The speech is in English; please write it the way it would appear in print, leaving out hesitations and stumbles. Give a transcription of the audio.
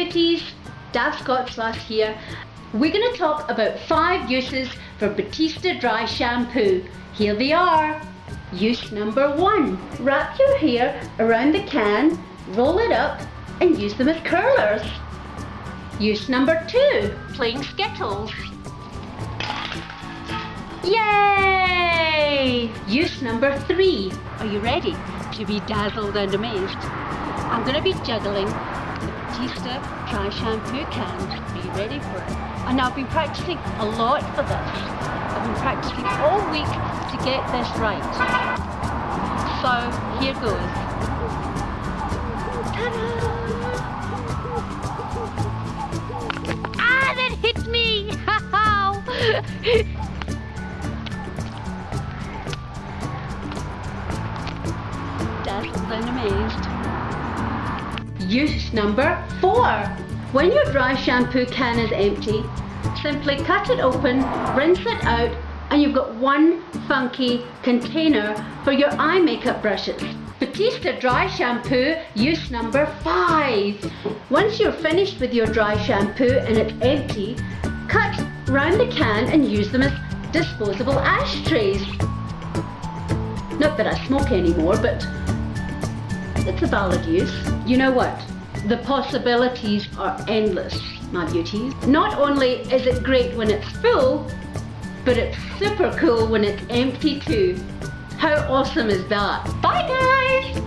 beauties, Dad Scott's Lass here. We're going to talk about 5 uses for Batiste Dry Shampoo. Here they are. Use number 1. Wrap your hair around the can, roll it up and use them as curlers. Use number 2. Playing Skittles. Yay! Use number 3. Are you ready to be dazzled and amazed? I'm going to be juggling the Batiste Dry Shampoo can. Are you ready for it? And I've been practicing a lot for this. I've been practicing all week to get this right. So here goes. Ta-da! Ah, that hit me! How? Dazzled and amazed. Use number 4. When your dry shampoo can is empty, simply cut it open, rinse it out, and you've got one funky container for your eye makeup brushes. Batiste Dry Shampoo, use number 5. Once you're finished with your dry shampoo and it's empty, cut round the can and use them as disposable ashtrays. Not that I smoke anymore, but it's a valid use. You know what? The possibilities are endless, my beauties. Not only is it great when it's full, but it's super cool when it's empty too. How awesome is that? Bye guys!